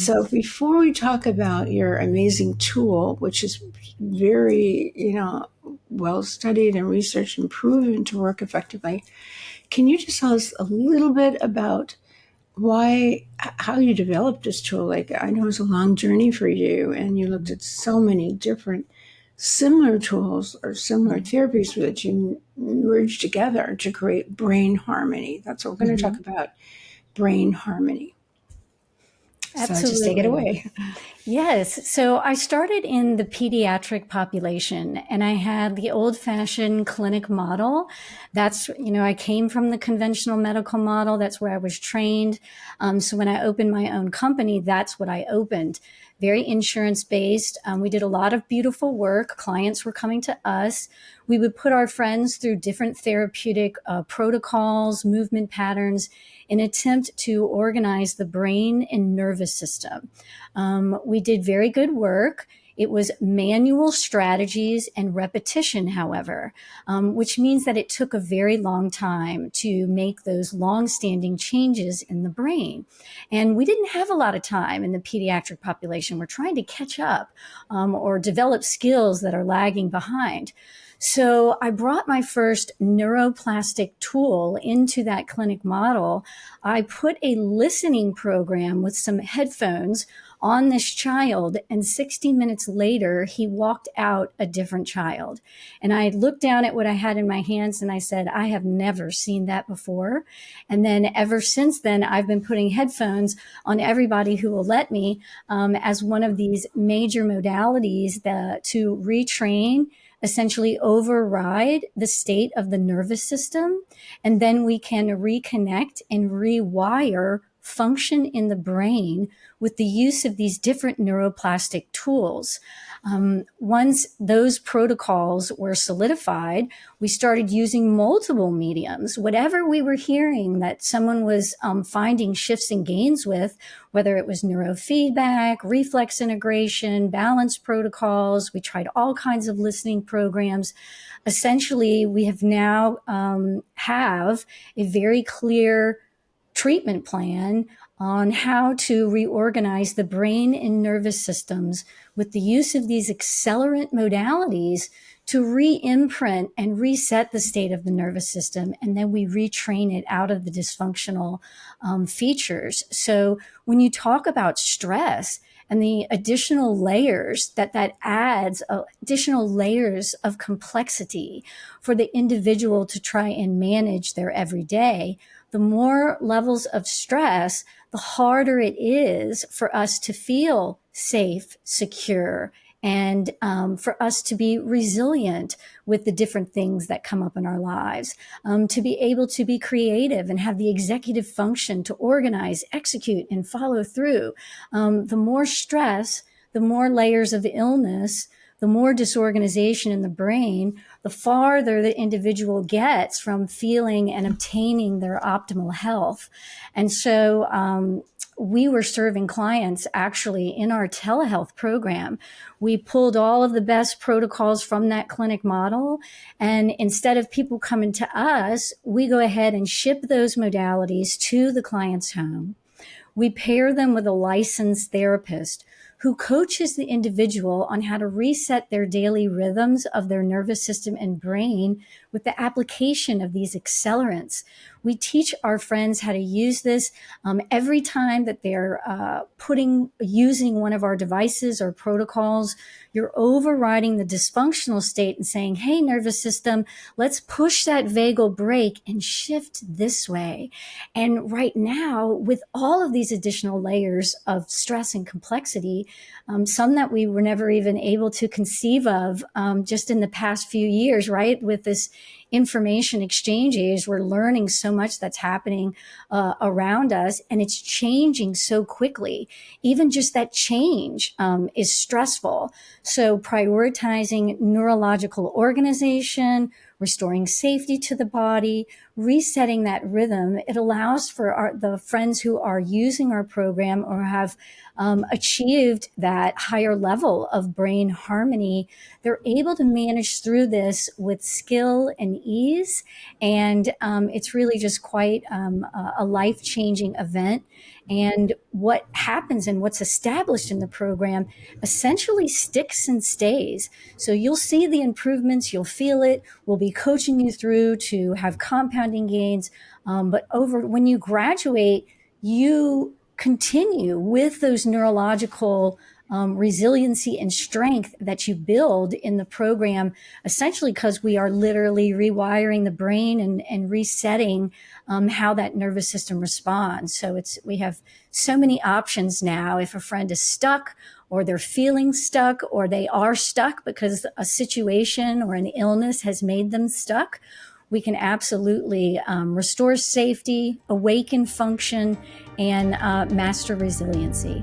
So before we talk about your amazing tool, which is very, well studied and researched and proven to work effectively, can you just tell us a little bit about how you developed this tool? Like, I know it was a long journey for you, and you looked at so many different similar tools or similar therapies that you merged together to create brain harmony. That's what we're going to talk about, brain harmony. So just take it Absolutely. away. Yes. So I started in the pediatric population and I had the old fashioned clinic model. I came from the conventional medical model. That's where I was trained. So when I opened my own company, that's what I opened. Very insurance based. We did a lot of beautiful work. Clients were coming to us. We would put our friends through different therapeutic protocols, movement patterns, in an attempt to organize the brain and nervous system. We did very good work. It was manual strategies and repetition, however, which means that it took a very long time to make those long-standing changes in the brain. And we didn't have a lot of time in the pediatric population. We're trying to catch up or develop skills that are lagging behind. So I brought my first neuroplastic tool into that clinic model. I put a listening program with some headphones on this child, and 60 minutes later, he walked out a different child. And I looked down at what I had in my hands and I said, I have never seen that before. And then ever since then, I've been putting headphones on everybody who will let me as one of these major modalities to retrain, essentially override the state of the nervous system. And then we can reconnect and rewire function in the brain with the use of these different neuroplastic tools. Once those protocols were solidified, we started using multiple mediums. Whatever we were hearing that someone was finding shifts and gains with, whether it was neurofeedback, reflex integration, balance protocols, we tried all kinds of listening programs. Essentially, we have now have a very clear treatment plan on how to reorganize the brain and nervous systems with the use of these accelerant modalities to re-imprint and reset the state of the nervous system. And then we retrain it out of the dysfunctional features. So when you talk about stress and the additional layers that adds, additional layers of complexity for the individual to try and manage their everyday, the more levels of stress, the harder it is for us to feel safe, secure, and for us to be resilient with the different things that come up in our lives, to be able to be creative and have the executive function to organize, execute, and follow through. The more stress, the more layers of illness, the more disorganization in the brain, the farther the individual gets from feeling and obtaining their optimal health. And so we were serving clients actually in our telehealth program. We pulled all of the best protocols from that clinic model. And instead of people coming to us, we go ahead and ship those modalities to the client's home. We pair them with a licensed therapist who coaches the individual on how to reset their daily rhythms of their nervous system and brain with the application of these accelerants. We teach our friends how to use this every time that they're using one of our devices or protocols. You're overriding the dysfunctional state and saying, hey, nervous system, let's push that vagal brake and shift this way. And right now, with all of these additional layers of stress and complexity, some that we were never even able to conceive of just in the past few years, right? With this information exchange age, we're learning so much that's happening around us, and it's changing so quickly. Even just that change is stressful. So prioritizing neurological organization, restoring safety to the body, resetting that rhythm. It allows for the friends who are using our program or have achieved that higher level of brain harmony, they're able to manage through this with skill and ease. And it's really just quite a life-changing event. And what happens and what's established in the program essentially sticks and stays. So you'll see the improvements, you'll feel it. We'll be coaching you through to have compounding gains. But when you graduate, you continue with those neurological resiliency and strength that you build in the program, essentially because we are literally rewiring the brain and resetting how that nervous system responds. So we have so many options now. If a friend is stuck, or they're feeling stuck, or they are stuck because a situation or an illness has made them stuck, we can absolutely restore safety, awaken function, and master resiliency.